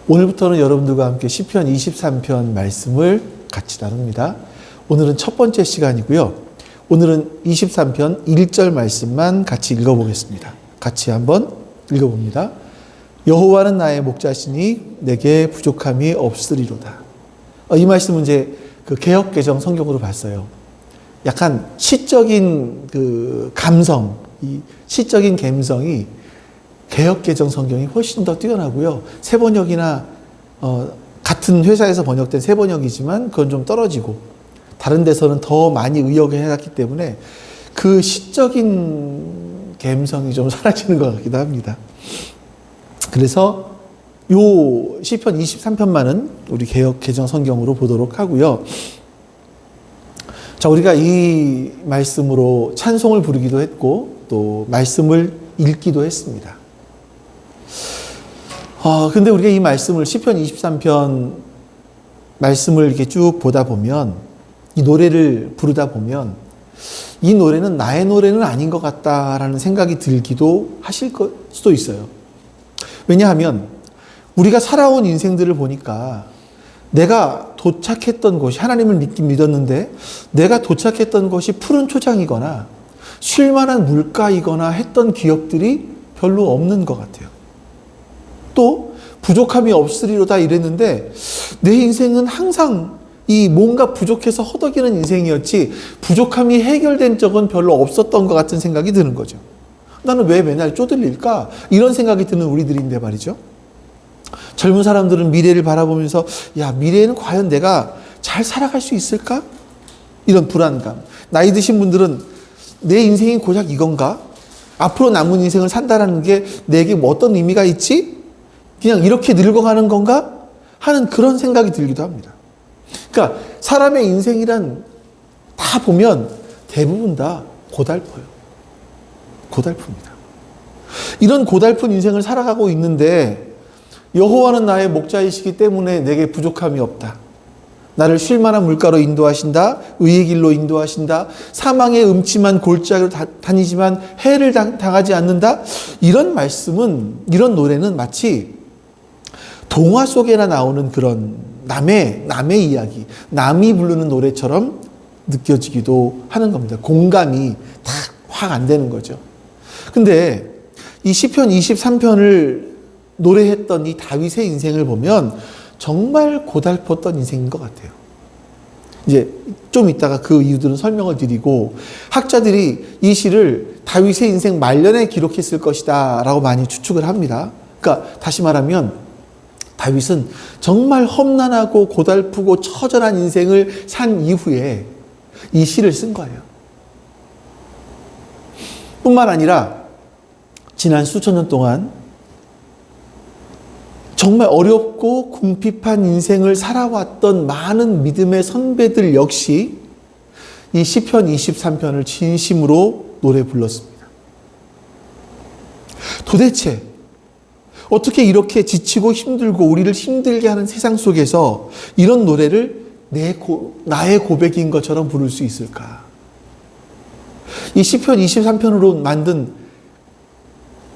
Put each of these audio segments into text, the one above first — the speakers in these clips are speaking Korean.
오늘부터는 여러분들과 함께 시편 23편 말씀을 같이 나눕니다. 오늘은 첫 번째 시간이고요. 오늘은 23편 1절 말씀만 같이 읽어보겠습니다. 같이 한번 읽어봅니다. 여호와는 나의 목자시니 내게 부족함이 없으리로다. 이 말씀은 이제 그 개역개정 성경으로 봤어요. 약간 시적인 그 감성, 이 시적인 감성이 개역개정 성경이 훨씬 더 뛰어나고요. 새 번역이나 같은 회사에서 번역된 새 번역이지만 그건 좀 떨어지고 다른 데서는 더 많이 의역을 해놨기 때문에 그 시적인 감성이 좀 사라지는 것 같기도 합니다. 그래서 요 시편 23편만은 우리 개역개정 성경으로 보도록 하고요. 자, 우리가 이 말씀으로 찬송을 부르기도 했고 또 말씀을 읽기도 했습니다. 근데 우리가 이 말씀을 시편 23편 말씀을 이렇게 쭉 보다 보면 이 노래를 부르다 보면 이 노래는 나의 노래는 아닌 것 같다라는 생각이 들기도 하실 수도 있어요. 왜냐하면 우리가 살아온 인생들을 보니까 내가 도착했던 곳이 하나님을 믿었는데 내가 도착했던 것이 푸른 초장이거나 쉴만한 물가이거나 했던 기억들이 별로 없는 것 같아요. 또 부족함이 없으리로다 이랬는데 내 인생은 항상 이 뭔가 부족해서 허덕이는 인생이었지 부족함이 해결된 적은 별로 없었던 것 같은 생각이 드는 거죠. 나는 왜 맨날 쪼들릴까? 이런 생각이 드는 우리들인데 말이죠. 젊은 사람들은 미래를 바라보면서 야, 미래에는 과연 내가 잘 살아갈 수 있을까? 이런 불안감. 나이 드신 분들은 내 인생이 고작 이건가? 앞으로 남은 인생을 산다는 게 내게 뭐 어떤 의미가 있지? 그냥 이렇게 늙어가는 건가? 하는 그런 생각이 들기도 합니다. 그러니까 사람의 인생이란 다 보면 대부분 다 고달퍼요. 고달픕니다. 이런 고달픈 인생을 살아가고 있는데 여호와는 나의 목자이시기 때문에 내게 부족함이 없다. 나를 쉴 만한 물가로 인도하신다. 의의 길로 인도하신다. 사망의 음침한 골짜기로 다니지만 해를 당하지 않는다. 이런 말씀은, 이런 노래는 마치 동화 속에나 나오는 그런 남의 이야기, 남이 부르는 노래처럼 느껴지기도 하는 겁니다. 공감이 다 확 안 되는 거죠. 근데 이 시편 23편을 노래했던 이 다윗의 인생을 보면 정말 고달팠던 인생인 것 같아요. 이제 좀 이따가 그 이유들은 설명을 드리고 학자들이 이 시를 다윗의 인생 말년에 기록했을 것이다 라고 많이 추측을 합니다. 그러니까 다시 말하면 다윗은 정말 험난하고 고달프고 처절한 인생을 산 이후에 이 시를 쓴 거예요. 뿐만 아니라 지난 수천 년 동안 정말 어렵고 궁핍한 인생을 살아왔던 많은 믿음의 선배들 역시 이 시편 23편을 진심으로 노래 불렀습니다. 도대체 어떻게 이렇게 지치고 힘들고 우리를 힘들게 하는 세상 속에서 이런 노래를 나의 고백인 것처럼 부를 수 있을까? 이 시편 23편으로 만든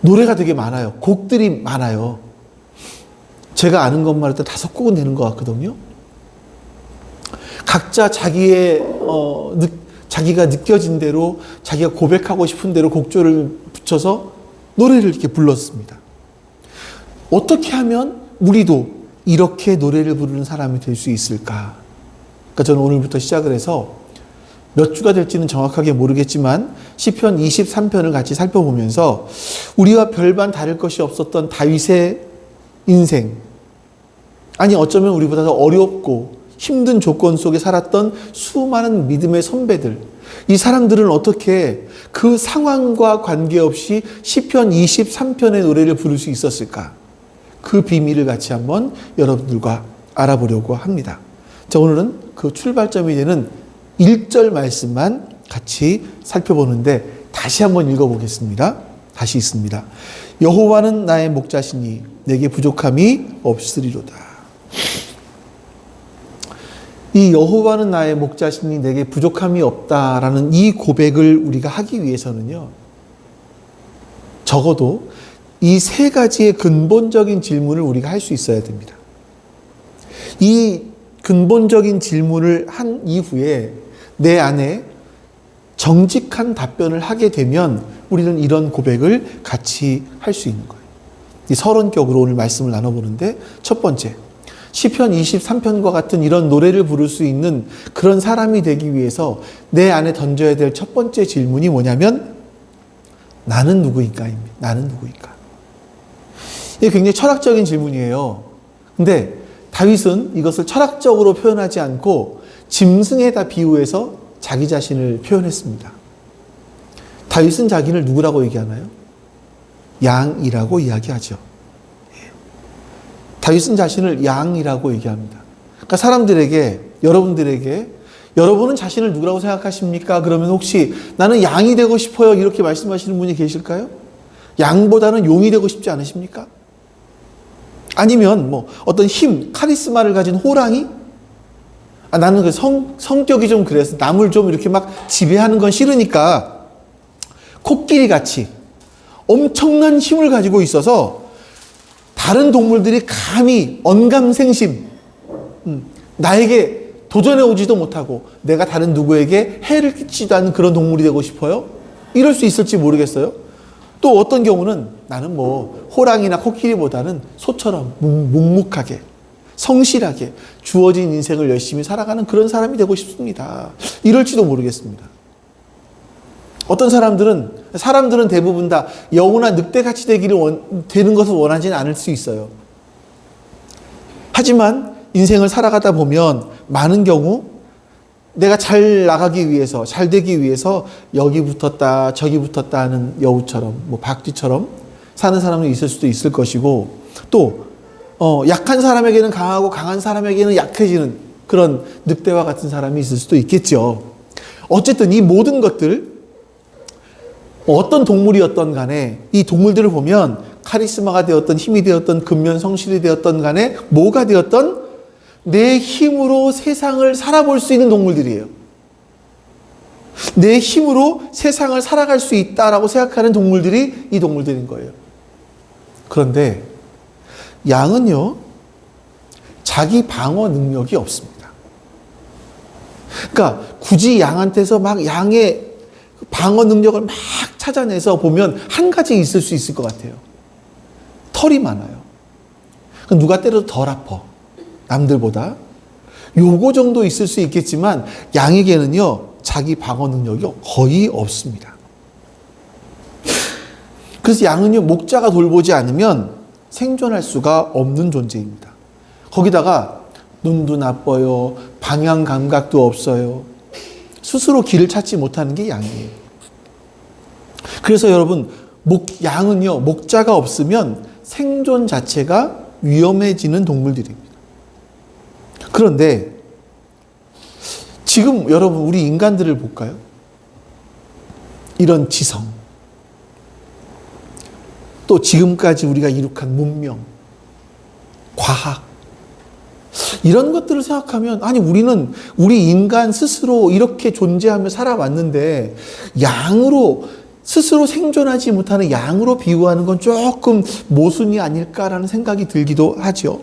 노래가 되게 많아요. 곡들이 많아요. 제가 아는 것만 해도 5곡은 되는 것 같거든요. 각자 자기가 느껴진 대로 자기가 고백하고 싶은 대로 곡조를 붙여서 노래를 이렇게 불렀습니다. 어떻게 하면 우리도 이렇게 노래를 부르는 사람이 될 수 있을까? 그러니까 저는 오늘부터 시작을 해서 몇 주가 될지는 정확하게 모르겠지만 시편 23편을 같이 살펴보면서 우리와 별반 다를 것이 없었던 다윗의 인생, 아니 어쩌면 우리보다 더 어렵고 힘든 조건 속에 살았던 수많은 믿음의 선배들, 이 사람들은 어떻게 그 상황과 관계없이 시편 23편의 노래를 부를 수 있었을까? 그 비밀을 같이 한번 여러분들과 알아보려고 합니다. 자, 오늘은 그 출발점이 되는 1절 말씀만 같이 살펴보는데 다시 한번 읽어보겠습니다. 다시 있습니다. 여호와는 나의 목자시니 내게 부족함이 없으리로다. 이 여호와는 나의 목자시니 내게 부족함이 없다라는 이 고백을 우리가 하기 위해서는요, 적어도 이 세 가지의 근본적인 질문을 우리가 할 수 있어야 됩니다. 이 근본적인 질문을 한 이후에 내 안에 정직한 답변을 하게 되면 우리는 이런 고백을 같이 할 수 있는 거예요. 이 서론격으로 오늘 말씀을 나눠보는데, 첫 번째, 시편 23편과 같은 이런 노래를 부를 수 있는 그런 사람이 되기 위해서 내 안에 던져야 될 첫 번째 질문이 뭐냐면, 나는 누구인가입니다. 나는 누구인가? 이게 굉장히 철학적인 질문이에요. 근데 다윗은 이것을 철학적으로 표현하지 않고 짐승에다 비유해서 자기 자신을 표현했습니다. 다윗은 자기를 누구라고 얘기하나요? 양이라고 이야기하죠. 다윗은 자신을 양이라고 얘기합니다. 그러니까 사람들에게, 여러분들에게, 여러분은 자신을 누구라고 생각하십니까? 그러면 혹시 나는 양이 되고 싶어요, 이렇게 말씀하시는 분이 계실까요? 양보다는 용이 되고 싶지 않으십니까? 아니면 뭐 어떤 힘, 카리스마를 가진 호랑이? 나는 그 성격이 좀 그래서 남을 좀 이렇게 막 지배하는 건 싫으니까 코끼리 같이 엄청난 힘을 가지고 있어서 다른 동물들이 감히 언감생심, 나에게 도전해 오지도 못하고 내가 다른 누구에게 해를 끼치지도 않는 그런 동물이 되고 싶어요? 이럴 수 있을지 모르겠어요. 또 어떤 경우는 나는 뭐 호랑이나 코끼리보다는 소처럼 묵묵하게, 성실하게 주어진 인생을 열심히 살아가는 그런 사람이 되고 싶습니다. 이럴지도 모르겠습니다. 어떤 사람들은 대부분 다 여우나 늑대같이 되는 것을 원하지는 않을 수 있어요. 하지만 인생을 살아가다 보면 많은 경우 내가 잘 나가기 위해서, 잘 되기 위해서 여기 붙었다 저기 붙었다 하는 여우처럼, 뭐 박쥐처럼 사는 사람이 있을 수도 있을 것이고, 또 약한 사람에게는 강하고 강한 사람에게는 약해지는 그런 늑대와 같은 사람이 있을 수도 있겠죠. 어쨌든 이 모든 것들, 어떤 동물이었던 간에 이 동물들을 보면 카리스마가 되었던, 힘이 되었던, 근면 성실이 되었던 간에 뭐가 되었던 내 힘으로 세상을 살아볼 수 있는 동물들이에요. 내 힘으로 세상을 살아갈 수 있다라고 생각하는 동물들이 이 동물들인 거예요. 그런데 양은요, 자기 방어 능력이 없습니다. 그러니까 굳이 양한테서 막 양의 방어 능력을 막 찾아내서 보면 한 가지 있을 수 있을 것 같아요. 털이 많아요. 누가 때려도 덜 아파, 남들보다. 요거 정도 있을 수 있겠지만 양에게는요, 자기 방어 능력이 거의 없습니다. 그래서 양은요, 목자가 돌보지 않으면 생존할 수가 없는 존재입니다. 거기다가 눈도 나빠요, 방향 감각도 없어요. 스스로 길을 찾지 못하는 게 양이에요. 그래서 여러분, 양은요, 목자가 없으면 생존 자체가 위험해지는 동물들입니다. 그런데 지금 여러분, 우리 인간들을 볼까요? 이런 지성, 또 지금까지 우리가 이룩한 문명, 과학, 이런 것들을 생각하면, 아니, 우리 인간 스스로 이렇게 존재하며 살아왔는데 양으로, 스스로 생존하지 못하는 양으로 비유하는 건 조금 모순이 아닐까라는 생각이 들기도 하죠.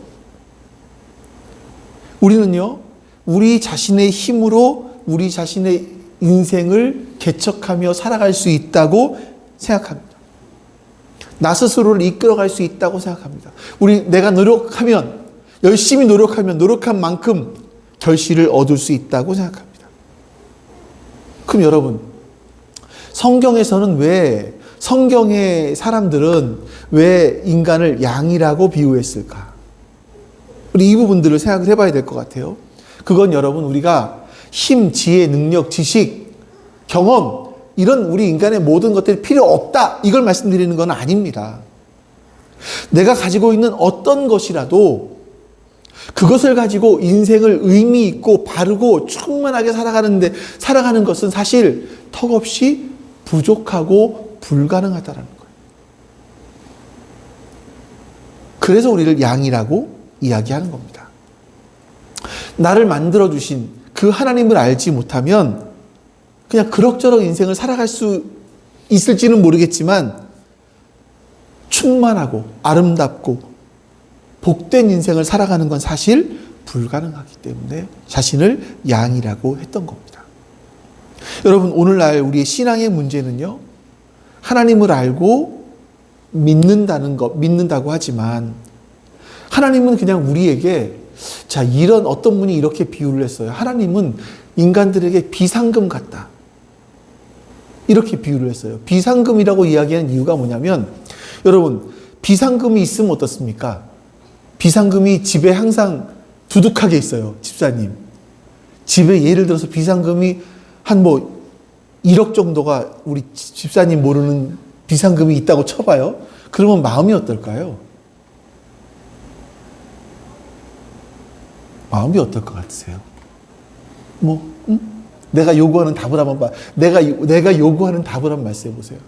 우리는요, 우리 자신의 힘으로 우리 자신의 인생을 개척하며 살아갈 수 있다고 생각합니다. 나 스스로를 이끌어갈 수 있다고 생각합니다. 내가 노력하면, 열심히 노력하면 노력한 만큼 결실을 얻을 수 있다고 생각합니다. 그럼 여러분, 성경의 사람들은 왜 인간을 양이라고 비유했을까? 우리 이 부분들을 생각을 해봐야 될 것 같아요. 그건 여러분, 우리가 힘, 지혜, 능력, 지식, 경험, 이런 우리 인간의 모든 것들이 필요 없다, 이걸 말씀드리는 건 아닙니다. 내가 가지고 있는 어떤 것이라도 그것을 가지고 인생을 의미 있고 바르고 충만하게 살아가는 것은 사실 턱없이 부족하고 불가능하다는 거예요. 그래서 우리를 양이라고 이야기하는 겁니다. 나를 만들어주신 그 하나님을 알지 못하면 그냥 그럭저럭 인생을 살아갈 수 있을지는 모르겠지만 충만하고 아름답고 복된 인생을 살아가는 건 사실 불가능하기 때문에 자신을 양이라고 했던 겁니다. 여러분, 오늘날 우리의 신앙의 문제는요, 하나님을 알고 믿는다고 하지만 하나님은 그냥 우리에게, 자, 이런 어떤 분이 이렇게 비유를 했어요. 하나님은 인간들에게 비상금 같다, 이렇게 비유를 했어요. 비상금이라고 이야기하는 이유가 뭐냐면, 여러분, 비상금이 있으면 어떻습니까? 비상금이 집에 항상 두둑하게 있어요. 집사님, 집에 예를 들어서 비상금이 한 1억 정도가 우리 집사님 모르는 비상금이 있다고 쳐봐요. 그러면 마음이 어떨까요? 마음이 어떨 것 같으세요? 내가 요구하는 답을 한번 봐. 내가 요구하는 답을 한번 말씀해 보세요.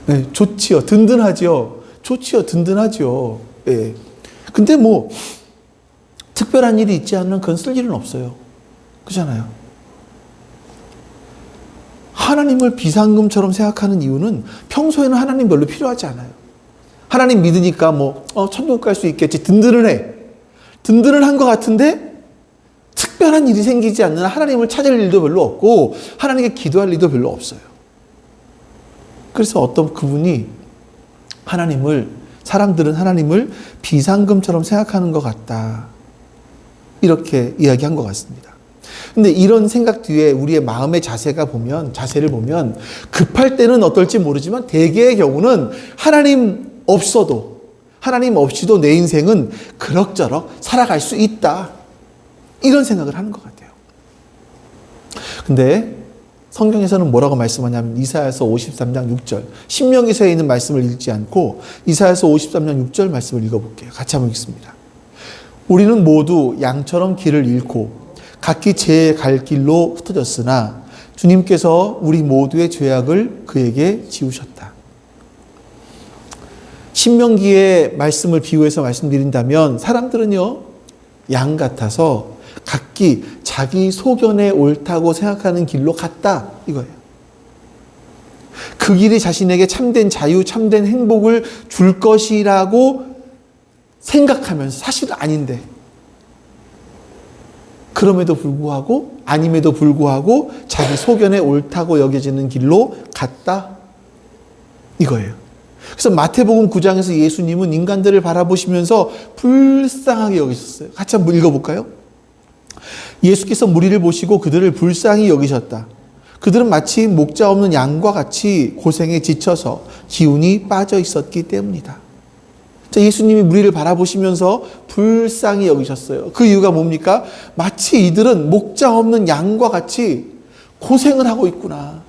네, 좋지요. 든든하죠. 좋지요. 든든하죠. 예. 근데 특별한 일이 있지 않으면 그건 쓸 일은 없어요. 그렇잖아요. 하나님을 비상금처럼 생각하는 이유는 평소에는 하나님 별로 필요하지 않아요. 하나님 믿으니까 천국 갈 수 있겠지. 든든은 한 것 같은데 특별한 일이 생기지 않는 하나님을 찾을 일도 별로 없고 하나님께 기도할 일도 별로 없어요. 그래서 어떤 그분이 사람들은 하나님을 비상금처럼 생각하는 것 같다, 이렇게 이야기한 것 같습니다. 근데 이런 생각 뒤에 우리의 마음의 자세를 보면 급할 때는 어떨지 모르지만 대개의 경우는 하나님 없이도 내 인생은 그럭저럭 살아갈 수 있다, 이런 생각을 하는 것 같아요. 근데 성경에서는 뭐라고 말씀하냐면 이사야서 53장 6절, 신명기서에 있는 말씀을 읽지 않고 이사야서 53장 6절 말씀을 읽어볼게요. 같이 한번 읽습니다. 우리는 모두 양처럼 길을 잃고 각기 제 갈 길로 흩어졌으나 주님께서 우리 모두의 죄악을 그에게 지우셨다. 신명기의 말씀을 비유해서 말씀드린다면 사람들은요, 양 같아서 각기 자기 소견에 옳다고 생각하는 길로 갔다, 이거예요. 그 길이 자신에게 참된 자유, 참된 행복을 줄 것이라고 생각하면서 사실은 아닌데, 그럼에도 불구하고 아님에도 불구하고 자기 소견에 옳다고 여겨지는 길로 갔다, 이거예요. 그래서 마태복음 9장에서 예수님은 인간들을 바라보시면서 불쌍하게 여기셨어요. 같이 한번 읽어볼까요? 예수께서 무리를 보시고 그들을 불쌍히 여기셨다. 그들은 마치 목자 없는 양과 같이 고생에 지쳐서 기운이 빠져 있었기 때문이다. 자, 예수님이 무리를 바라보시면서 불쌍히 여기셨어요. 그 이유가 뭡니까? 마치 이들은 목자 없는 양과 같이 고생을 하고 있구나.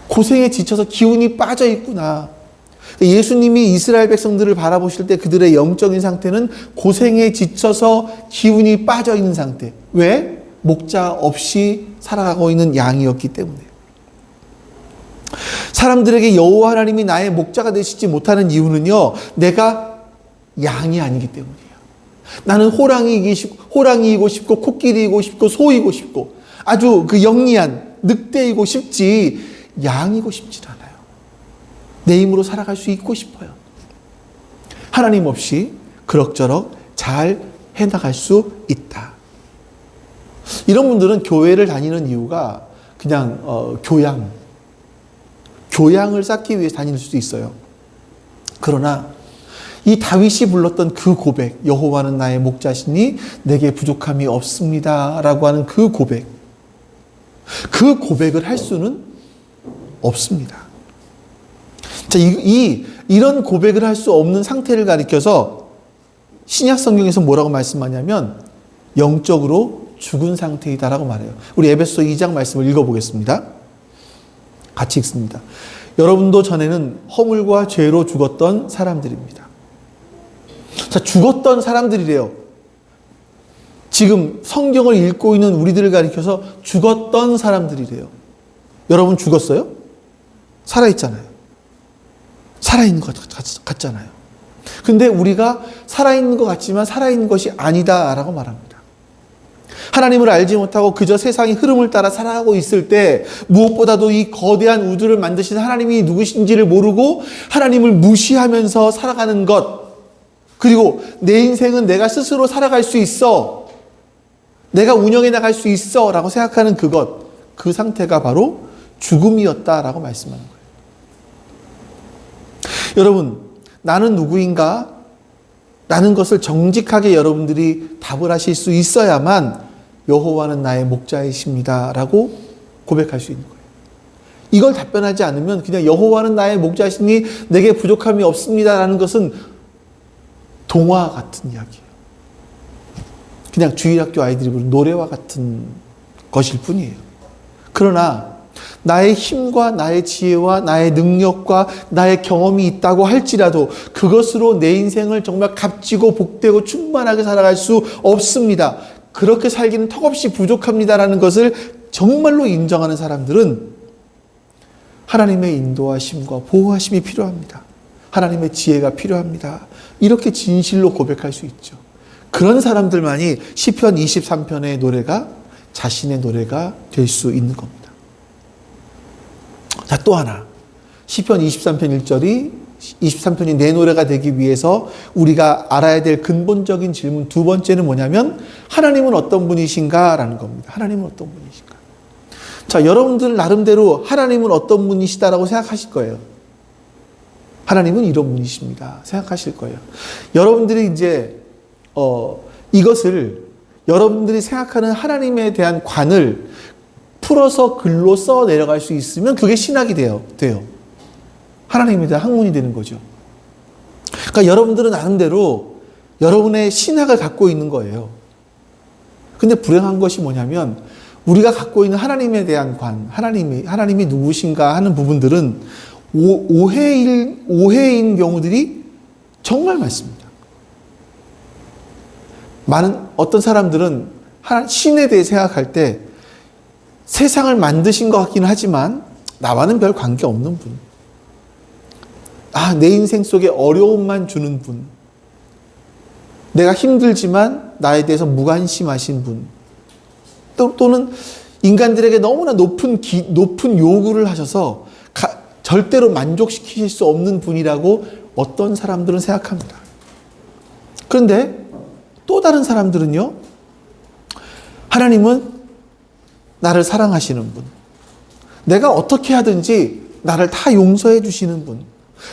고생에 지쳐서 기운이 빠져 있구나. 예수님이 이스라엘 백성들을 바라보실 때 그들의 영적인 상태는 고생에 지쳐서 기운이 빠져 있는 상태. 왜? 목자 없이 살아가고 있는 양이었기 때문에. 사람들에게 여호와 하나님이 나의 목자가 되시지 못하는 이유는요, 내가 양이 아니기 때문이에요. 나는 호랑이이고 싶고 코끼리이고 싶고 소이고 싶고 아주 영리한 늑대이고 싶지 양이고 싶지 않아요. 내 힘으로 살아갈 수 있고 싶어요. 하나님 없이 그럭저럭 잘 해나갈 수 있다. 이런 분들은 교회를 다니는 이유가 그냥 교양을 쌓기 위해 다닐 수도 있어요. 그러나 이 다윗이 불렀던 그 고백, 여호와는 나의 목자시니 내게 부족함이 없습니다 라고 하는 그 고백을 할 수는 없습니다. 자, 이런 고백을 할 수 없는 상태를 가리켜서 신약 성경에서 뭐라고 말씀하냐면 영적으로 죽은 상태이다라고 말해요. 우리 에베소 2장 말씀을 읽어보겠습니다. 같이 읽습니다. 여러분도 전에는 허물과 죄로 죽었던 사람들입니다. 자, 죽었던 사람들이래요. 지금 성경을 읽고 있는 우리들을 가리켜서 죽었던 사람들이래요. 여러분 죽었어요? 살아있잖아요. 살아있는 것 같잖아요. 근데 우리가 살아있는 것 같지만 살아있는 것이 아니다라고 말합니다. 하나님을 알지 못하고 그저 세상의 흐름을 따라 살아가고 있을 때 무엇보다도 이 거대한 우주를 만드신 하나님이 누구신지를 모르고 하나님을 무시하면서 살아가는 것, 그리고 내 인생은 내가 스스로 살아갈 수 있어. 내가 운영해 나갈 수 있어. 라고 생각하는 그 상태가 바로 죽음이었다라고 말씀하는 거예요. 여러분, 나는 누구인가? 라는 것을 정직하게 여러분들이 답을 하실 수 있어야만 여호와는 나의 목자이십니다. 라고 고백할 수 있는 거예요. 이걸 답변하지 않으면 그냥 여호와는 나의 목자시니 내게 부족함이 없습니다. 라는 것은 동화 같은 이야기예요. 그냥 주일학교 아이들이 부르는 노래와 같은 것일 뿐이에요. 그러나 나의 힘과 나의 지혜와 나의 능력과 나의 경험이 있다고 할지라도 그것으로 내 인생을 정말 값지고 복되고 충만하게 살아갈 수 없습니다. 그렇게 살기는 턱없이 부족합니다라는 것을 정말로 인정하는 사람들은 하나님의 인도하심과 보호하심이 필요합니다. 하나님의 지혜가 필요합니다. 이렇게 진실로 고백할 수 있죠. 그런 사람들만이 시편 23편의 노래가 자신의 노래가 될 수 있는 겁니다. 자, 또 하나. 시편 23편 1절이 23편이 내 노래가 되기 위해서 우리가 알아야 될 근본적인 질문 두 번째는 뭐냐면 하나님은 어떤 분이신가? 라는 겁니다. 하나님은 어떤 분이신가? 자, 여러분들 나름대로 하나님은 어떤 분이시다라고 생각하실 거예요. 하나님은 이런 분이십니다. 생각하실 거예요. 여러분들이 이제 이것을 여러분들이 생각하는 하나님에 대한 관을 풀어서 글로 써 내려갈 수 있으면 그게 신학이 돼요. 하나님에 대한 학문이 되는 거죠. 그러니까 여러분들은 나름대로 여러분의 신학을 갖고 있는 거예요. 근데 불행한 것이 뭐냐면 우리가 갖고 있는 하나님에 대한 관, 하나님이 누구신가 하는 부분들은 오해인 경우들이 정말 많습니다. 어떤 사람들은 신에 대해 생각할 때 세상을 만드신 것 같기는 하지만 나와는 별 관계 없는 분. 내 인생 속에 어려움만 주는 분. 내가 힘들지만 나에 대해서 무관심하신 분. 또는 인간들에게 너무나 높은 요구를 하셔서 절대로 만족시키실 수 없는 분이라고 어떤 사람들은 생각합니다. 그런데 또 다른 사람들은요, 하나님은 나를 사랑하시는 분, 내가 어떻게 하든지 나를 다 용서해 주시는 분,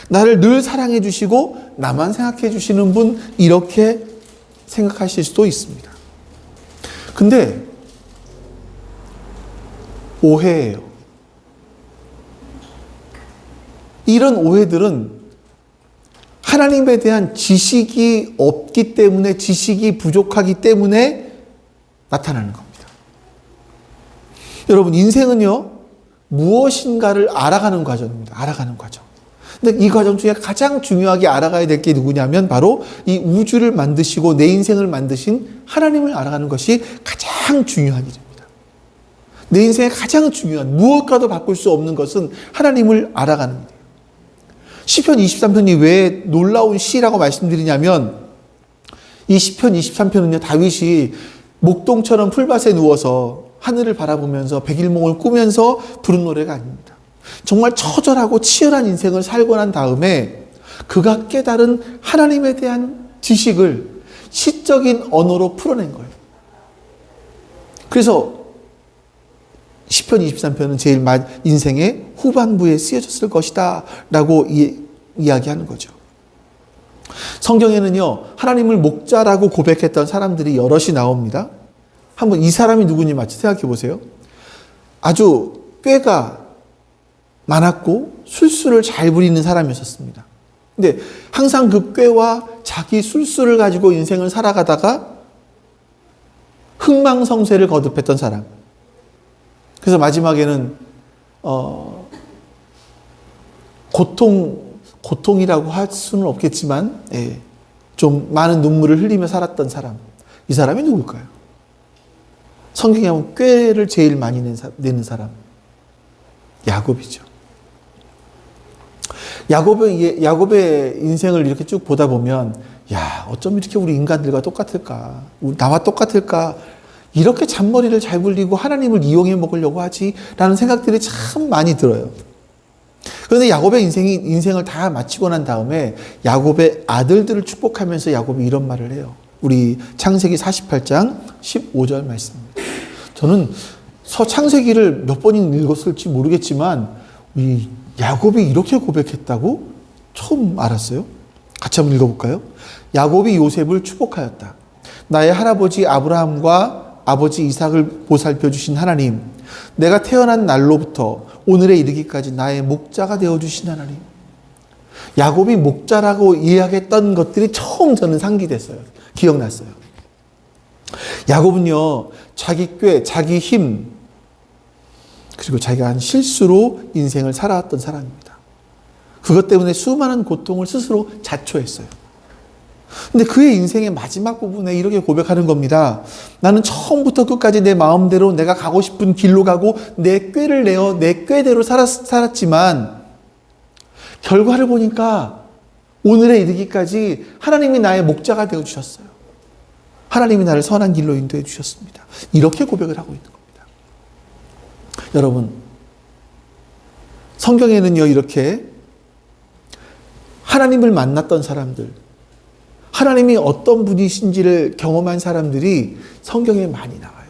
나를 늘 사랑해 주시고 나만 생각해 주시는 분, 이렇게 생각하실 수도 있습니다. 근데 오해예요. 이런 오해들은 하나님에 대한 지식이 없기 때문에, 지식이 부족하기 때문에 나타나는 겁니다. 여러분, 인생은요, 무엇인가를 알아가는 과정입니다. 알아가는 과정. 근데 이 과정 중에 가장 중요하게 알아가야 될 게 누구냐면 바로 이 우주를 만드시고 내 인생을 만드신 하나님을 알아가는 것이 가장 중요한 일입니다. 내 인생에 가장 중요한, 무엇과도 바꿀 수 없는 것은 하나님을 알아가는 일이에요. 시편 23편이 왜 놀라운 시라고 말씀드리냐면 이 시편 23편은요, 다윗이 목동처럼 풀밭에 누워서 하늘을 바라보면서 백일몽을 꾸면서 부른 노래가 아닙니다. 정말 처절하고 치열한 인생을 살고 난 다음에 그가 깨달은 하나님에 대한 지식을 시적인 언어로 풀어낸 거예요. 그래서 시편 23편은 제일 인생의 후반부에 쓰여졌을 것이다 라고 이야기하는 거죠. 성경에는요, 하나님을 목자라고 고백했던 사람들이 여럿이 나옵니다. 한번 이 사람이 누구니 마치 생각해 보세요. 아주 꾀가 많았고 술수를 잘 부리는 사람이었습니다. 근데 항상 그 꾀와 자기 술수를 가지고 인생을 살아가다가 흥망성쇠를 거듭했던 사람. 그래서 마지막에는 고통이라고 할 수는 없겠지만 좀 많은 눈물을 흘리며 살았던 사람. 이 사람이 누굴까요? 성경에 보면 꾀를 제일 많이 내는 사람. 야곱이죠. 야곱의 인생을 이렇게 쭉 보다 보면, 어쩜 이렇게 우리 인간들과 똑같을까? 나와 똑같을까? 이렇게 잔머리를 잘 굴리고 하나님을 이용해 먹으려고 하지? 라는 생각들이 참 많이 들어요. 그런데 야곱의 인생을 다 마치고 난 다음에 야곱의 아들들을 축복하면서 야곱이 이런 말을 해요. 우리 창세기 48장 15절 말씀입니다. 저는 창세기를 몇 번이나 읽었을지 모르겠지만 이 야곱이 이렇게 고백했다고 처음 알았어요. 같이 한번 읽어볼까요? 야곱이 요셉을 축복하였다. 나의 할아버지 아브라함과 아버지 이삭을 보살펴 주신 하나님, 내가 태어난 날로부터 오늘에 이르기까지 나의 목자가 되어주신 하나님. 야곱이 목자라고 이야기했던 것들이 처음 저는 상기됐어요. 기억났어요. 야곱은요, 자기 꾀, 자기 힘, 그리고 자기가 한 실수로 인생을 살아왔던 사람입니다. 그것 때문에 수많은 고통을 스스로 자초했어요. 근데 그의 인생의 마지막 부분에 이렇게 고백하는 겁니다. 나는 처음부터 끝까지 내 마음대로 내가 가고 싶은 길로 가고 내 꾀를 내어 내 꾀대로 살았지만 결과를 보니까 오늘에 이르기까지 하나님이 나의 목자가 되어주셨어요. 하나님이 나를 선한 길로 인도해 주셨습니다. 이렇게 고백을 하고 있는 겁니다. 여러분, 성경에는요, 이렇게 하나님을 만났던 사람들, 하나님이 어떤 분이신지를 경험한 사람들이 성경에 많이 나와요.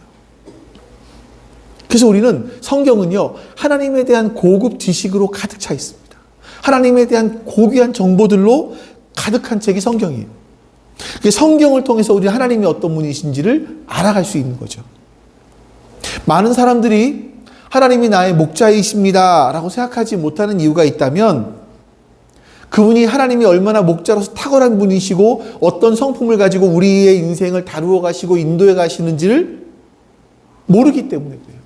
그래서 우리는 성경은요, 하나님에 대한 고급 지식으로 가득 차 있습니다. 하나님에 대한 고귀한 정보들로 가득한 책이 성경이에요. 성경을 통해서 우리 하나님이 어떤 분이신지를 알아갈 수 있는 거죠. 많은 사람들이 하나님이 나의 목자이십니다 라고 생각하지 못하는 이유가 있다면 그분이 하나님이 얼마나 목자로서 탁월한 분이시고 어떤 성품을 가지고 우리의 인생을 다루어 가시고 인도해 가시는지를 모르기 때문에 그래요.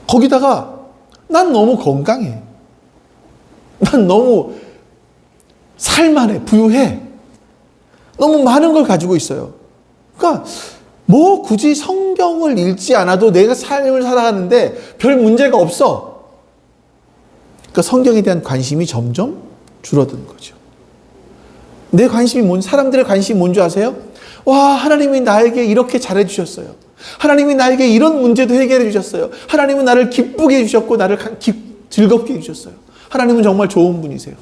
거기다가 난 너무 건강해. 난 너무 살만해. 부유해. 너무 많은 걸 가지고 있어요. 그러니까 뭐 굳이 성경을 읽지 않아도 내가 삶을 살아가는데 별 문제가 없어. 그러니까 성경에 대한 관심이 점점 줄어드는 거죠. 내 관심이 사람들의 관심이 뭔지 아세요? 와, 하나님이 나에게 이렇게 잘해 주셨어요. 하나님이 나에게 이런 문제도 해결해 주셨어요. 하나님은 나를 기쁘게 해주셨고 나를 즐겁게 해주셨어요. 하나님은 정말 좋은 분이세요.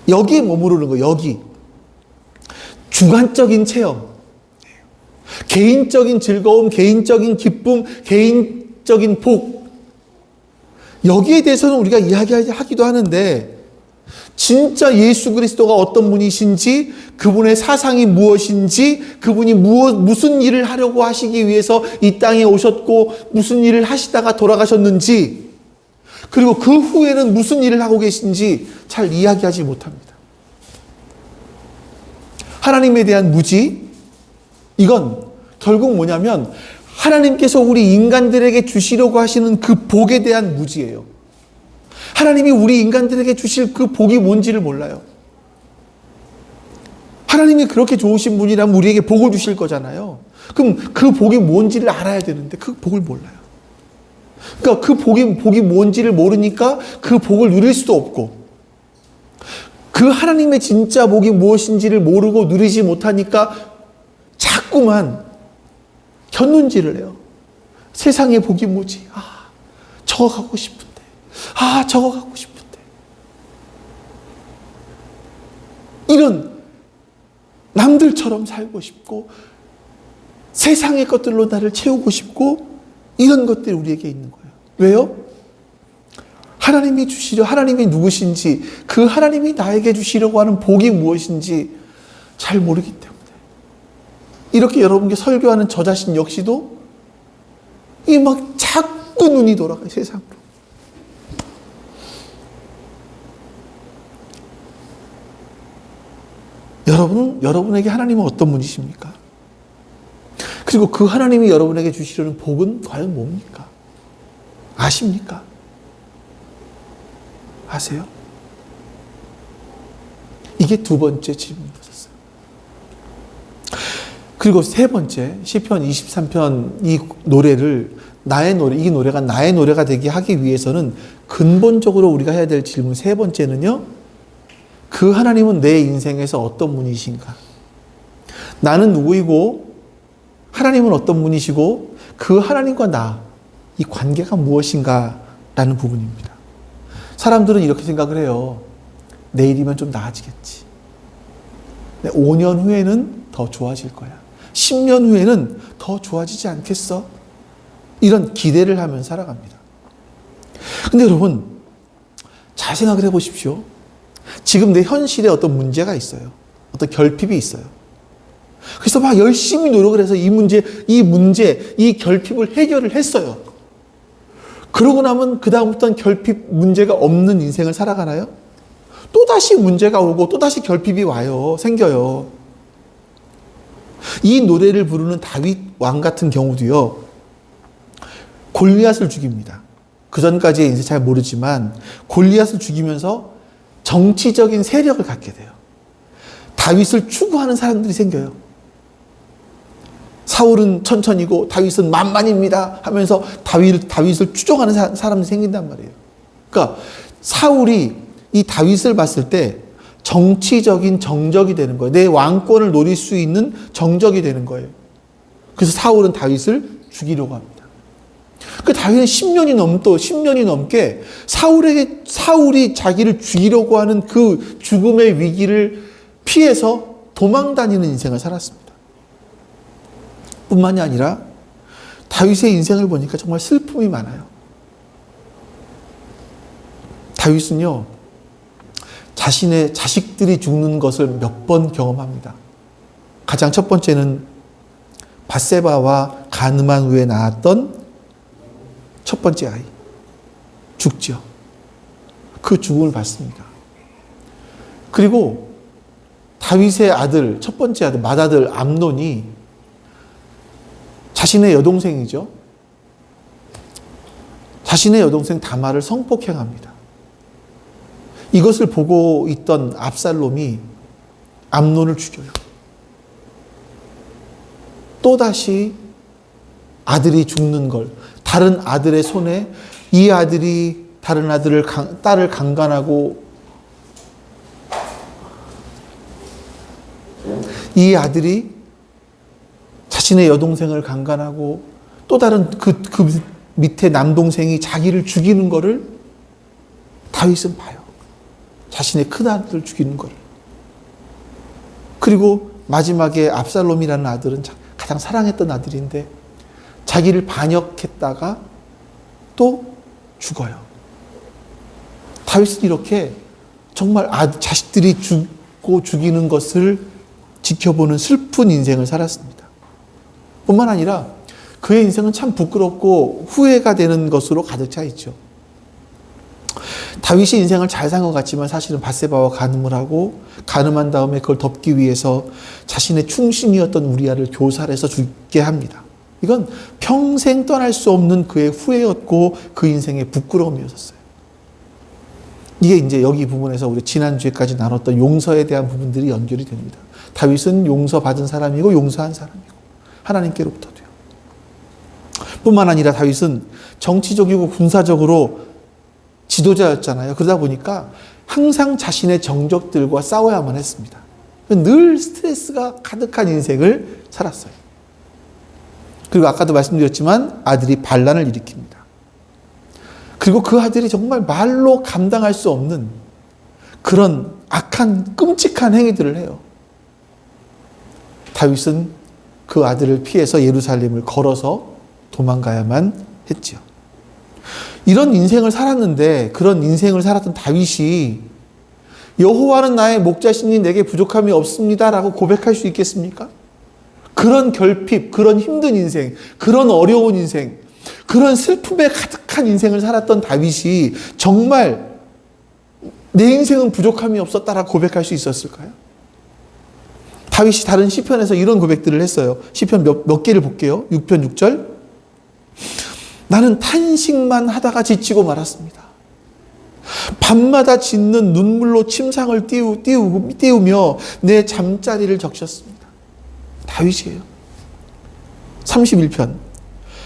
여기에 머무르는 거예요. 여기. 주관적인 체험, 개인적인 즐거움, 개인적인 기쁨, 개인적인 복, 여기에 대해서는 우리가 이야기하기도 하는데 진짜 예수 그리스도가 어떤 분이신지, 그분의 사상이 무엇인지, 그분이 무슨 일을 하려고 하시기 위해서 이 땅에 오셨고 무슨 일을 하시다가 돌아가셨는지, 그리고 그 후에는 무슨 일을 하고 계신지 잘 이야기하지 못합니다. 하나님에 대한 무지, 이건 결국 뭐냐면 하나님께서 우리 인간들에게 주시려고 하시는 그 복에 대한 무지예요. 하나님이 우리 인간들에게 주실 그 복이 뭔지를 몰라요. 하나님이 그렇게 좋으신 분이라면 우리에게 복을 주실 거잖아요. 그럼 그 복이 뭔지를 알아야 되는데 그 복을 몰라요. 그러니까 그 복이 뭔지를 모르니까 그 복을 누릴 수도 없고, 그 하나님의 진짜 복이 무엇인지를 모르고 누리지 못하니까 자꾸만 곁눈질을 해요. 세상의 복이 뭐지? 아, 저거 갖고 싶은데. 아, 저거 갖고 싶은데. 이런 남들처럼 살고 싶고 세상의 것들로 나를 채우고 싶고 이런 것들이 우리에게 있는 거예요. 왜요? 하나님이 하나님이 누구신지, 그 하나님이 나에게 주시려고 하는 복이 무엇인지 잘 모르기 때문에. 이렇게 여러분께 설교하는 저 자신 역시도 이 막 자꾸 눈이 돌아가요, 세상으로. 여러분에게 하나님은 어떤 분이십니까? 그리고 그 하나님이 여러분에게 주시려는 복은 과연 뭡니까? 아십니까? 아세요? 이게 두 번째 질문이었어요. 그리고 세 번째, 시편 23편 이 노래를 이 노래가 나의 노래가 되게 하기 위해서는 근본적으로 우리가 해야 될 질문 세 번째는요, 그 하나님은 내 인생에서 어떤 분이신가? 나는 누구이고 하나님은 어떤 분이시고 그 하나님과 나, 이 관계가 무엇인가? 라는 부분입니다. 사람들은 이렇게 생각을 해요. 내일이면 좀 나아지겠지. 5년 후에는 더 좋아질 거야. 10년 후에는 더 좋아지지 않겠어? 이런 기대를 하면서 살아갑니다. 근데 여러분, 잘 생각을 해보십시오. 지금 내 현실에 어떤 문제가 있어요. 어떤 결핍이 있어요. 그래서 막 열심히 노력을 해서 이 결핍을 해결을 했어요. 그러고 나면 그다음부터는 결핍 문제가 없는 인생을 살아가나요? 또다시 문제가 오고 또다시 결핍이 와요. 생겨요. 이 노래를 부르는 다윗 왕 같은 경우도요. 골리앗을 죽입니다. 그 전까지의 인생 잘 모르지만 골리앗을 죽이면서 정치적인 세력을 갖게 돼요. 다윗을 추구하는 사람들이 생겨요. 사울은 천천히고 다윗은 만만입니다 하면서 다윗을 추종하는 사람들이 생긴단 말이에요. 그러니까 사울이 이 다윗을 봤을 때 정치적인 정적이 되는 거예요. 내 왕권을 노릴 수 있는 정적이 되는 거예요. 그래서 사울은 다윗을 죽이려고 합니다. 그 다윗은 10년이 넘게 사울이 자기를 죽이려고 하는 그 죽음의 위기를 피해서 도망 다니는 인생을 살았습니다. 뿐만이 아니라 다윗의 인생을 보니까 정말 슬픔이 많아요. 다윗은요, 자신의 자식들이 죽는 것을 몇 번 경험합니다. 가장 첫 번째는 밧세바와 가늠한 후에 낳았던 첫 번째 아이. 죽죠. 그 죽음을 받습니다. 그리고 다윗의 아들, 첫 번째 아들, 맏아들 암논이 자신의 여동생이죠. 자신의 여동생 다말을 성폭행합니다. 이것을 보고 있던 압살롬이 암논을 죽여요. 또다시 아들이 죽는 걸, 다른 아들의 손에 이 아들이 다른 딸을 강간하고 이 아들이 자신의 여동생을 강간하고 또 다른 그 밑에 남동생이 자기를 죽이는 거를 다윗은 봐요. 자신의 큰아들을 죽이는 거를. 그리고 마지막에 압살롬이라는 아들은 가장 사랑했던 아들인데 자기를 반역했다가 또 죽어요. 다윗은 이렇게 정말 자식들이 죽고 죽이는 것을 지켜보는 슬픈 인생을 살았습니다. 뿐만 아니라 그의 인생은 참 부끄럽고 후회가 되는 것으로 가득 차 있죠. 다윗이 인생을 잘 산 것 같지만 사실은 밧세바와 간음을 하고 간음한 다음에 그걸 덮기 위해서 자신의 충신이었던 우리아를 교살해서 죽게 합니다. 이건 평생 떠날 수 없는 그의 후회였고 그 인생의 부끄러움이었어요. 이게 이제 여기 부분에서 우리 지난주에까지 나눴던 용서에 대한 부분들이 연결이 됩니다. 다윗은 용서받은 사람이고 용서한 사람이고 하나님께로부터도요. 뿐만 아니라 다윗은 정치적이고 군사적으로 지도자였잖아요. 그러다 보니까 항상 자신의 정적들과 싸워야만 했습니다. 늘 스트레스가 가득한 인생을 살았어요. 그리고 아까도 말씀드렸지만 아들이 반란을 일으킵니다. 그리고 그 아들이 정말 말로 감당할 수 없는 그런 악한 끔찍한 행위들을 해요. 다윗은 그 아들을 피해서 예루살렘을 걸어서 도망가야만 했지요. 이런 인생을 살았는데 그런 인생을 살았던 다윗이 여호와는 나의 목자시니 내게 부족함이 없습니다라고 고백할 수 있겠습니까? 그런 결핍, 그런 힘든 인생, 그런 어려운 인생, 그런 슬픔에 가득한 인생을 살았던 다윗이 정말 내 인생은 부족함이 없었다라고 고백할 수 있었을까요? 다윗이 다른 시편에서 이런 고백들을 했어요. 시편 몇 개를 볼게요. 6편 6절. 나는 탄식만 하다가 지치고 말았습니다. 밤마다 짖는 눈물로 침상을 띄우며 내 잠자리를 적셨습니다. 다윗이에요. 31편.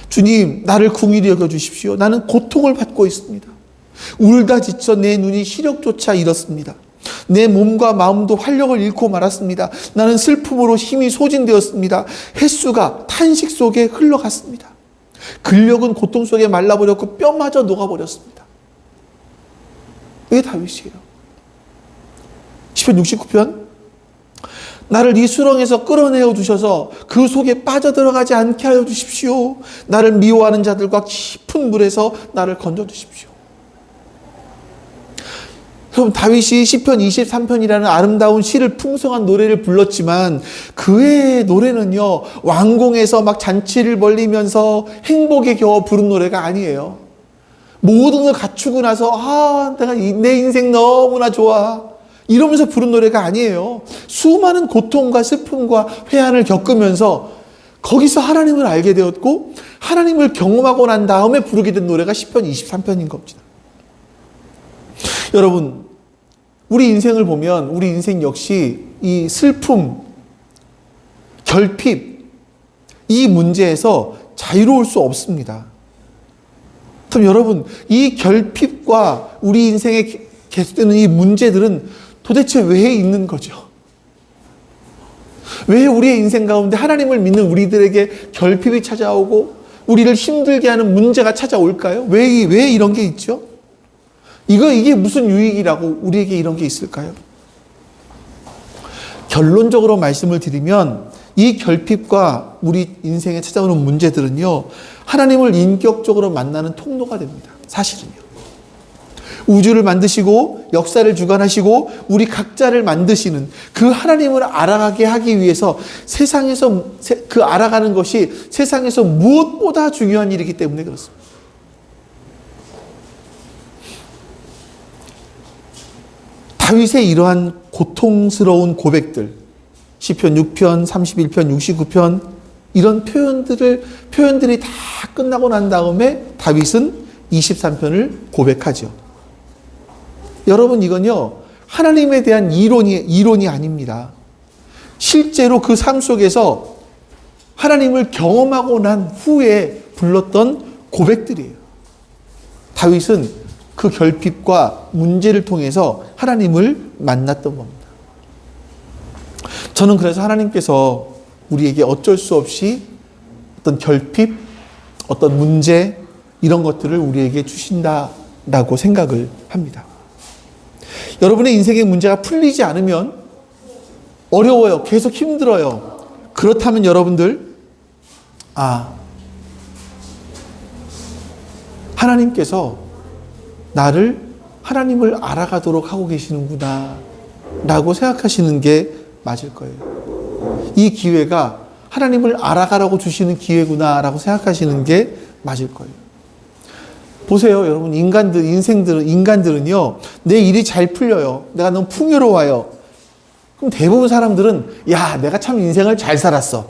주님, 나를 긍휼히 여겨주십시오. 나는 고통을 받고 있습니다. 울다 지쳐 내 눈이 시력조차 잃었습니다. 내 몸과 마음도 활력을 잃고 말았습니다. 나는 슬픔으로 힘이 소진되었습니다. 햇수가 탄식 속에 흘러갔습니다. 근력은 고통 속에 말라버렸고 뼈마저 녹아버렸습니다. 이게 다윗이에요. 시편 69편 나를 이 수렁에서 끌어내어 주셔서 그 속에 빠져들어가지 않게 하여 주십시오. 나를 미워하는 자들과 깊은 물에서 나를 건져 주십시오. 여러분, 다윗이 시편 23편이라는 아름다운 시를 풍성한 노래를 불렀지만 그의 노래는요, 왕궁에서 막 잔치를 벌리면서 행복에 겨워 부른 노래가 아니에요. 모든 걸 갖추고 나서 내가 내 인생 너무나 좋아 이러면서 부른 노래가 아니에요. 수많은 고통과 슬픔과 회한을 겪으면서 거기서 하나님을 알게 되었고 하나님을 경험하고 난 다음에 부르게 된 노래가 시편 23편인 겁니다. 여러분, 우리 인생을 보면 우리 인생 역시 이 슬픔, 결핍, 이 문제에서 자유로울 수 없습니다. 그럼 여러분, 이 결핍과 우리 인생에 계속되는 이 문제들은 도대체 왜 있는 거죠? 왜 우리의 인생 가운데 하나님을 믿는 우리들에게 결핍이 찾아오고 우리를 힘들게 하는 문제가 찾아올까요? 왜 이런 게 있죠? 이게 무슨 유익이라고 우리에게 이런 게 있을까요? 결론적으로 말씀을 드리면 이 결핍과 우리 인생에 찾아오는 문제들은요, 하나님을 인격적으로 만나는 통로가 됩니다. 사실은요. 우주를 만드시고 역사를 주관하시고 우리 각자를 만드시는 그 하나님을 알아가게 하기 위해서 세상에서 그 알아가는 것이 세상에서 무엇보다 중요한 일이기 때문에 그렇습니다. 다윗의 이러한 고통스러운 고백들, 시편 6편, 31편, 69편 이런 표현들이 다 끝나고 난 다음에 다윗은 23편을 고백하죠. 여러분, 이건요, 하나님에 대한 이론이 아닙니다. 실제로 그 삶 속에서 하나님을 경험하고 난 후에 불렀던 고백들이에요. 다윗은 그 결핍과 문제를 통해서 하나님을 만났던 겁니다. 저는 그래서 하나님께서 우리에게 어쩔 수 없이 어떤 결핍, 어떤 문제, 이런 것들을 우리에게 주신다라고 생각을 합니다. 여러분의 인생의 문제가 풀리지 않으면 어려워요. 계속 힘들어요. 그렇다면 여러분들, 하나님께서 나를 하나님을 알아가도록 하고 계시는구나 라고 생각하시는 게 맞을 거예요. 이 기회가 하나님을 알아가라고 주시는 기회구나 라고 생각하시는 게 맞을 거예요. 보세요, 여러분. 인간들은요, 내 일이 잘 풀려요. 내가 너무 풍요로워요. 그럼 대부분 사람들은, 내가 참 인생을 잘 살았어.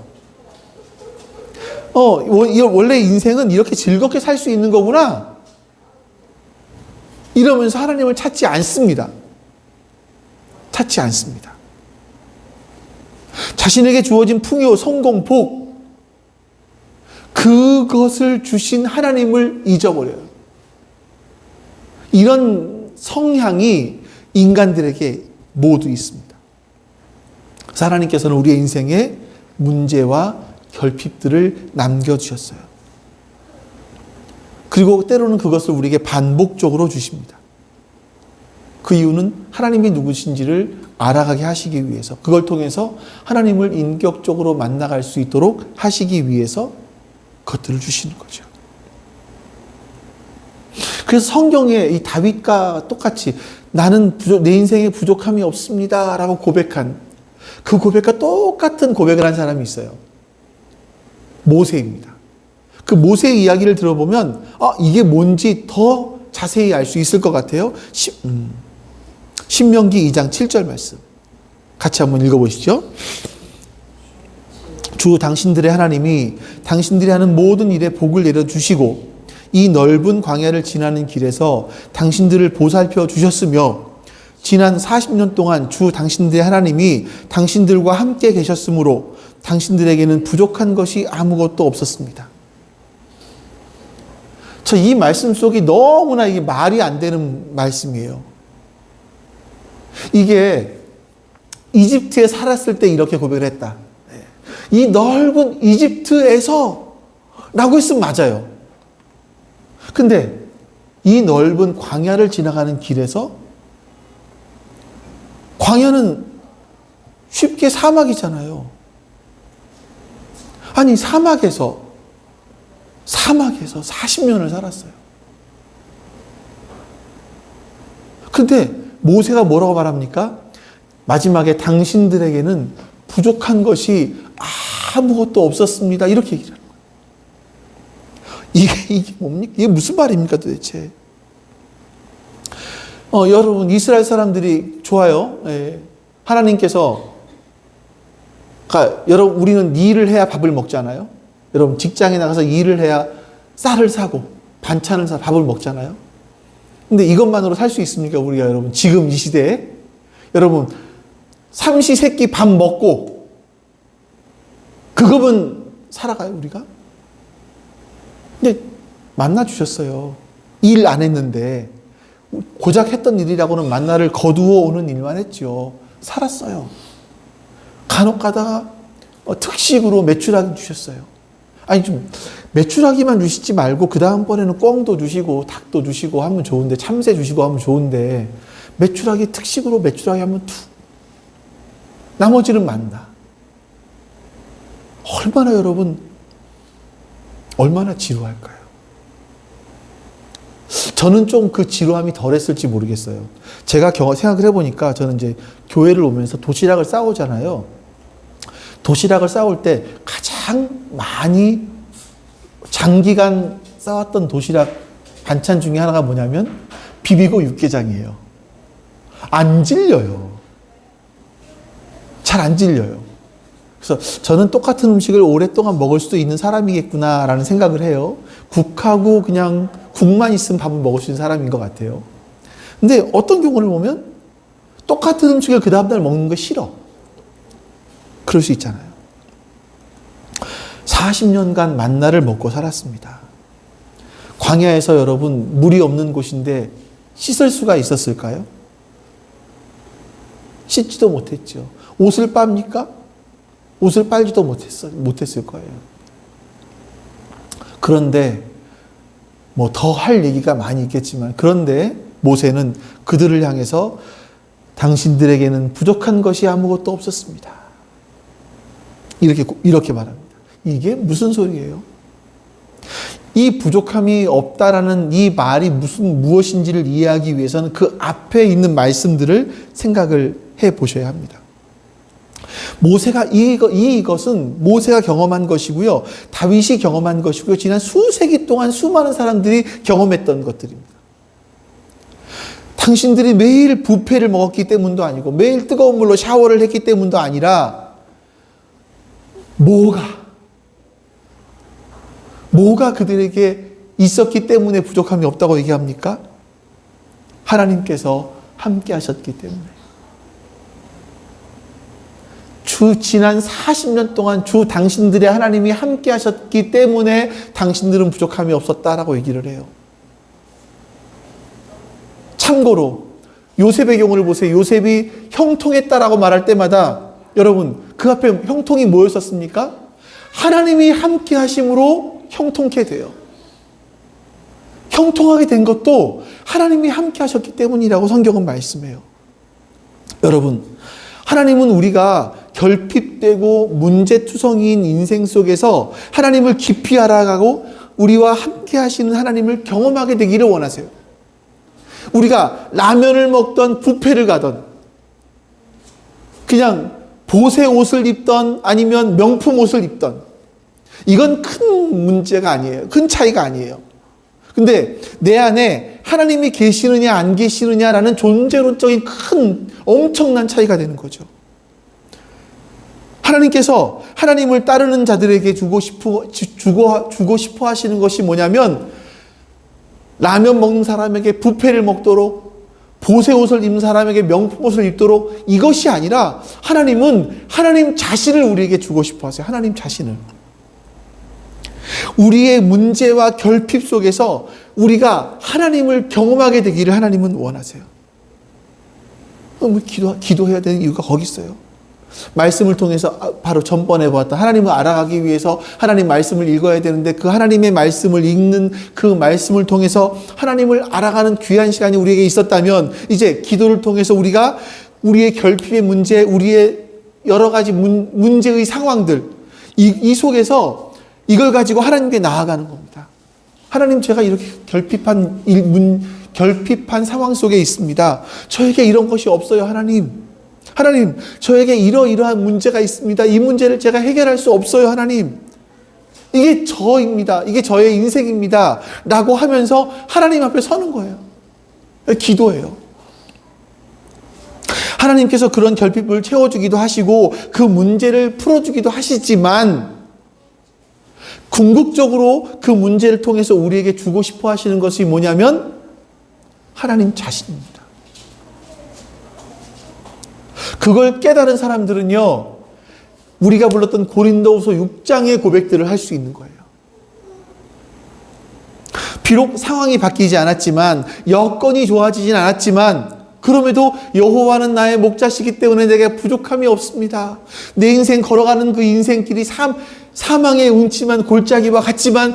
원래 인생은 이렇게 즐겁게 살 수 있는 거구나. 이러면서 하나님을 찾지 않습니다. 찾지 않습니다. 자신에게 주어진 풍요, 성공, 복, 그것을 주신 하나님을 잊어버려요. 이런 성향이 인간들에게 모두 있습니다. 그래서 하나님께서는 우리의 인생에 문제와 결핍들을 남겨주셨어요. 그리고 때로는 그것을 우리에게 반복적으로 주십니다. 그 이유는 하나님이 누구신지를 알아가게 하시기 위해서, 그걸 통해서 하나님을 인격적으로 만나갈 수 있도록 하시기 위해서 그것들을 주시는 거죠. 그래서 성경에 이 다윗과 똑같이 나는 내 인생에 부족함이 없습니다 라고 고백한 그 고백과 똑같은 고백을 한 사람이 있어요. 모세입니다. 그 모세의 이야기를 들어보면 이게 뭔지 더 자세히 알 수 있을 것 같아요. 신명기 2장 7절 말씀 같이 한번 읽어보시죠. 주 당신들의 하나님이 당신들이 하는 모든 일에 복을 내려주시고 이 넓은 광야를 지나는 길에서 당신들을 보살펴 주셨으며 지난 40년 동안 주 당신들의 하나님이 당신들과 함께 계셨으므로 당신들에게는 부족한 것이 아무것도 없었습니다. 이 말씀 속이 너무나 이게 말이 안 되는 말씀이에요. 이게 이집트에 살았을 때 이렇게 고백을 했다. 이 넓은 이집트에서 라고 했으면 맞아요. 근데 이 넓은 광야를 지나가는 길에서 광야는 쉽게 사막이잖아요. 아니, 사막에서 40년을 살았어요. 근데 모세가 뭐라고 말합니까? 마지막에 당신들에게는 부족한 것이 아무것도 없었습니다. 이렇게 얘기를 하는 거예요. 이게 뭡니까? 이게 무슨 말입니까 도대체? 여러분, 이스라엘 사람들이 좋아요. 예. 하나님께서, 그러니까 여러분, 우리는 일을 해야 밥을 먹잖아요. 여러분, 직장에 나가서 일을 해야 쌀을 사고 반찬을 사 밥을 먹잖아요. 근데 이것만으로 살 수 있습니까? 우리가 여러분, 지금 이 시대에 여러분, 삼시세끼 밥 먹고 그거면 살아가요, 우리가? 근데 만나 주셨어요. 일 안 했는데 고작 했던 일이라고는 만나를 거두어 오는 일만 했죠. 살았어요. 간혹 가다가 특식으로 메추라기 주셨어요. 아니, 좀 메추라기만 주시지 말고 그 다음번에는 꿩도 주시고 닭도 주시고 하면 좋은데, 참새 주시고 하면 좋은데, 메추라기 특식으로 메추라기 하면 툭, 나머지는 만나. 얼마나 여러분, 얼마나 지루할까요? 저는 좀 그 지루함이 덜했을지 모르겠어요. 제가 생각을 해보니까 저는 이제 교회를 오면서 도시락을 싸오잖아요. 도시락을 싸올 때 가장 많이 장기간 싸왔던 도시락 반찬 중에 하나가 뭐냐면 비비고 육개장이에요. 안 질려요. 잘 안 질려요. 그래서 저는 똑같은 음식을 오랫동안 먹을 수도 있는 사람이겠구나라는 생각을 해요. 국하고 그냥 국만 있으면 밥을 먹을 수 있는 사람인 것 같아요. 근데 어떤 경우를 보면 똑같은 음식을 그 다음날 먹는 거 싫어. 그럴 수 있잖아요. 40년간 만나를 먹고 살았습니다. 광야에서 여러분, 물이 없는 곳인데 씻을 수가 있었을까요? 씻지도 못했죠. 옷을 빱니까? 옷을 빨지도 못했을 거예요. 그런데 뭐 더 할 얘기가 많이 있겠지만, 그런데 모세는 그들을 향해서 당신들에게는 부족한 것이 아무것도 없었습니다. 이렇게 말합니다. 이게 무슨 소리예요? 이 부족함이 없다라는 이 말이 무엇인지를 이해하기 위해서는 그 앞에 있는 말씀들을 생각을 해 보셔야 합니다. 이것은 모세가 경험한 것이고요. 다윗이 경험한 것이고요. 지난 수세기 동안 수많은 사람들이 경험했던 것들입니다. 당신들이 매일 뷔페를 먹었기 때문도 아니고 매일 뜨거운 물로 샤워를 했기 때문도 아니라 뭐가 그들에게 있었기 때문에 부족함이 없다고 얘기합니까? 하나님께서 함께 하셨기 때문에. 지난 40년 동안 당신들의 하나님이 함께 하셨기 때문에 당신들은 부족함이 없었다라고 얘기를 해요. 참고로 요셉의 경우를 보세요. 요셉이 형통했다라고 말할 때마다 여러분, 그 앞에 형통이 뭐였었습니까? 하나님이 함께 하심으로 형통케 돼요. 형통하게 된 것도 하나님이 함께 하셨기 때문이라고 성경은 말씀해요. 여러분, 하나님은 우리가 결핍되고 문제투성이인 인생 속에서 하나님을 깊이 알아가고 우리와 함께 하시는 하나님을 경험하게 되기를 원하세요. 우리가 라면을 먹던 뷔페를 가던 그냥 보세 옷을 입던 아니면 명품 옷을 입던, 이건 큰 문제가 아니에요. 큰 차이가 아니에요. 근데 내 안에 하나님이 계시느냐 안 계시느냐라는 존재론적인 큰 엄청난 차이가 되는 거죠. 하나님께서 하나님을 따르는 자들에게 주고 싶어 하시는 것이 뭐냐면, 라면 먹는 사람에게 뷔페를 먹도록, 보세 옷을 입는 사람에게 명품 옷을 입도록, 이것이 아니라 하나님은 하나님 자신을 우리에게 주고 싶어 하세요. 하나님 자신을. 우리의 문제와 결핍 속에서 우리가 하나님을 경험하게 되기를 하나님은 원하세요. 기도해야 되는 이유가 거기 있어요. 말씀을 통해서 바로 전번에 보았던 하나님을 알아가기 위해서 하나님 말씀을 읽어야 되는데, 그 하나님의 말씀을 읽는 그 말씀을 통해서 하나님을 알아가는 귀한 시간이 우리에게 있었다면, 이제 기도를 통해서 우리가 우리의 결핍의 문제, 우리의 여러 가지 문제의 상황들, 이 속에서 이걸 가지고 하나님께 나아가는 겁니다. 하나님, 제가 이렇게 결핍한 상황 속에 있습니다. 저에게 이런 것이 없어요, 하나님. 하나님, 저에게 이러이러한 문제가 있습니다. 이 문제를 제가 해결할 수 없어요, 하나님. 이게 저입니다. 이게 저의 인생입니다. 라고 하면서 하나님 앞에 서는 거예요. 기도예요. 하나님께서 그런 결핍을 채워주기도 하시고 그 문제를 풀어주기도 하시지만 궁극적으로 그 문제를 통해서 우리에게 주고 싶어 하시는 것이 뭐냐면 하나님 자신입니다. 그걸 깨달은 사람들은요, 우리가 불렀던 고린도후서 6장의 고백들을 할 수 있는 거예요. 비록 상황이 바뀌지 않았지만, 여건이 좋아지진 않았지만, 그럼에도 여호와는 나의 목자시기 때문에 내게 부족함이 없습니다. 내 인생 걸어가는 그 인생길이 사망의 음침한 골짜기와 같지만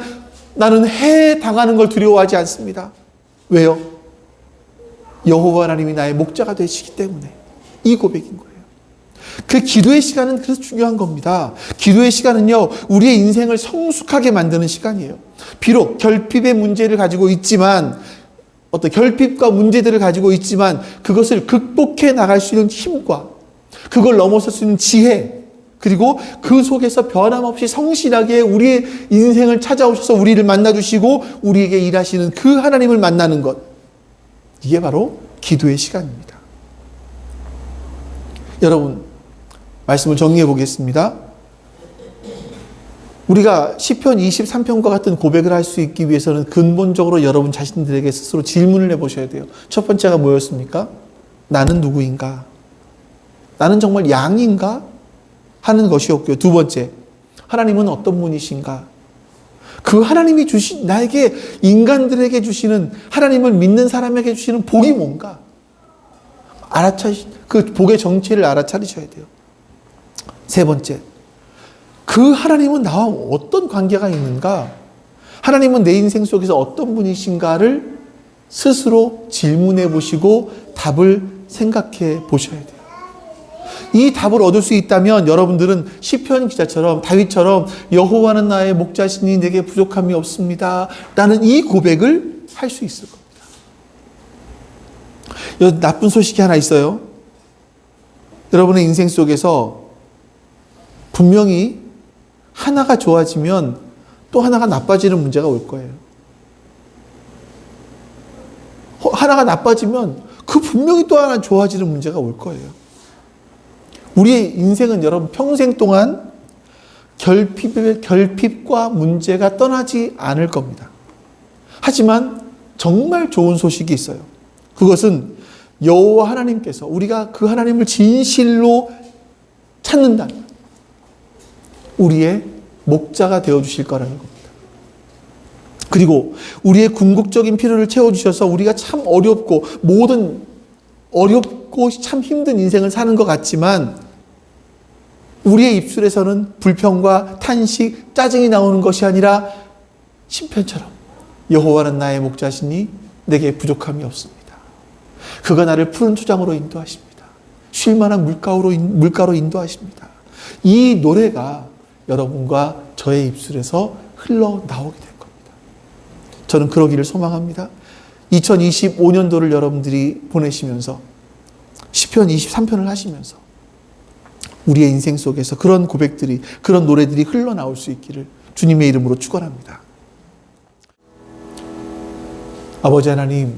나는 해당하는 걸 두려워하지 않습니다. 왜요? 여호와 하나님이 나의 목자가 되시기 때문에. 이 고백인 거예요. 그 기도의 시간은 그래서 중요한 겁니다. 기도의 시간은요, 우리의 인생을 성숙하게 만드는 시간이에요. 비록 결핍의 문제를 가지고 있지만, 어떤 결핍과 문제들을 가지고 있지만, 그것을 극복해 나갈 수 있는 힘과, 그걸 넘어설 수 있는 지혜, 그리고 그 속에서 변함없이 성실하게 우리의 인생을 찾아오셔서 우리를 만나주시고, 우리에게 일하시는 그 하나님을 만나는 것. 이게 바로 기도의 시간입니다. 여러분, 말씀을 정리해 보겠습니다. 우리가 시편 23편과 같은 고백을 할 수 있기 위해서는 근본적으로 여러분 자신들에게 스스로 질문을 해보셔야 돼요. 첫 번째가 뭐였습니까? 나는 누구인가? 나는 정말 양인가? 하는 것이었고요. 두 번째, 하나님은 어떤 분이신가? 그 하나님이 나에게, 인간들에게 주시는, 하나님을 믿는 사람에게 주시는 복이 뭔가? 그 복의 정체를 알아차리셔야 돼요. 세 번째, 그 하나님은 나와 어떤 관계가 있는가? 하나님은 내 인생 속에서 어떤 분이신가를 스스로 질문해 보시고 답을 생각해 보셔야 돼요. 이 답을 얻을 수 있다면 여러분들은 시편 기자처럼, 다윗처럼 여호와는 나의 목자시니 내게 부족함이 없습니다 라는 이 고백을 할 수 있을 겁니다. 여기 나쁜 소식이 하나 있어요. 여러분의 인생 속에서 분명히 하나가 좋아지면 또 하나가 나빠지는 문제가 올 거예요. 하나가 나빠지면 그 분명히 또 하나 좋아지는 문제가 올 거예요. 우리의 인생은 여러분 평생 동안 결핍과 문제가 떠나지 않을 겁니다. 하지만 정말 좋은 소식이 있어요. 그것은 여호와 하나님께서 우리가 그 하나님을 진실로 찾는다면 우리의 목자가 되어주실 거라는 겁니다. 그리고 우리의 궁극적인 필요를 채워주셔서 우리가 참 어렵고 참 힘든 인생을 사는 것 같지만 우리의 입술에서는 불평과 탄식, 짜증이 나오는 것이 아니라 시편처럼 여호와는 나의 목자시니 내게 부족함이 없습니다. 그가 나를 푸른 초장으로 인도하십니다. 쉴 만한 물가로 인도하십니다. 이 노래가 여러분과 저의 입술에서 흘러나오게 될 겁니다. 저는 그러기를 소망합니다. 2025년도를 여러분들이 보내시면서 시편 23편을 하시면서 우리의 인생 속에서 그런 고백들이, 그런 노래들이 흘러나올 수 있기를 주님의 이름으로 축원합니다. 아버지 하나님,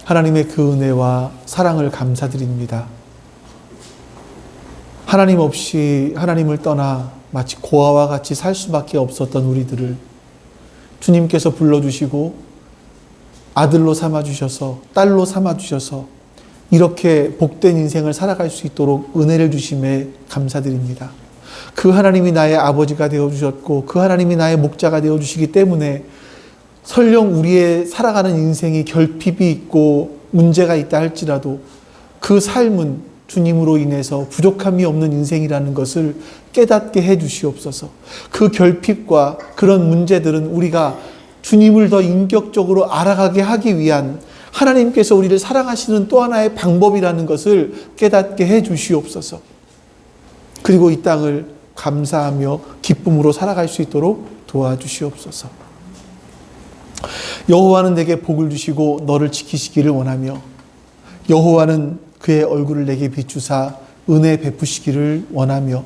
하나님의 그 은혜와 사랑을 감사드립니다. 하나님 없이, 하나님을 떠나 마치 고아와 같이 살 수밖에 없었던 우리들을 주님께서 불러주시고 아들로 삼아주셔서, 딸로 삼아주셔서 이렇게 복된 인생을 살아갈 수 있도록 은혜를 주심에 감사드립니다. 그 하나님이 나의 아버지가 되어주셨고 그 하나님이 나의 목자가 되어주시기 때문에 설령 우리의 살아가는 인생이 결핍이 있고 문제가 있다 할지라도 그 삶은 주님으로 인해서 부족함이 없는 인생이라는 것을 깨닫게 해 주시옵소서. 그 결핍과 그런 문제들은 우리가 주님을 더 인격적으로 알아가게 하기 위한 하나님께서 우리를 사랑하시는 또 하나의 방법이라는 것을 깨닫게 해 주시옵소서. 그리고 이 땅을 감사하며 기쁨으로 살아갈 수 있도록 도와주시옵소서. 여호와는 내게 복을 주시고 너를 지키시기를 원하며 여호와는 그의 얼굴을 내게 비추사 은혜 베푸시기를 원하며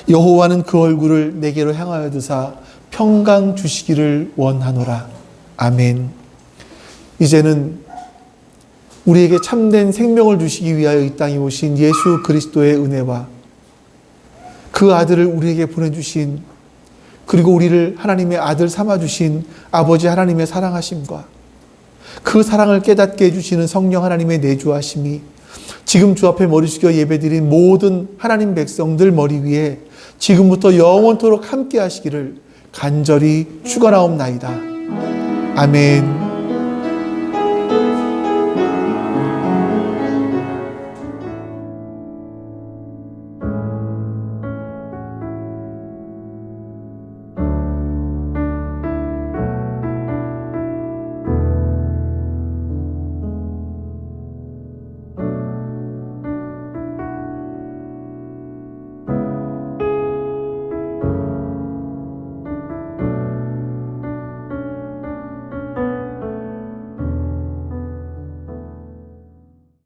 여호와는 그 얼굴을 내게로 향하여 드사 평강 주시기를 원하노라. 아멘. 이제는 우리에게 참된 생명을 주시기 위하여 이 땅에 오신 예수 그리스도의 은혜와 그 아들을 우리에게 보내주신, 그리고 우리를 하나님의 아들 삼아주신 아버지 하나님의 사랑하심과 그 사랑을 깨닫게 해주시는 성령 하나님의 내주하심이 지금 주 앞에 머리 숙여 예배드린 모든 하나님 백성들 머리 위에 지금부터 영원토록 함께 하시기를 간절히 축원하옵나이다. 아멘.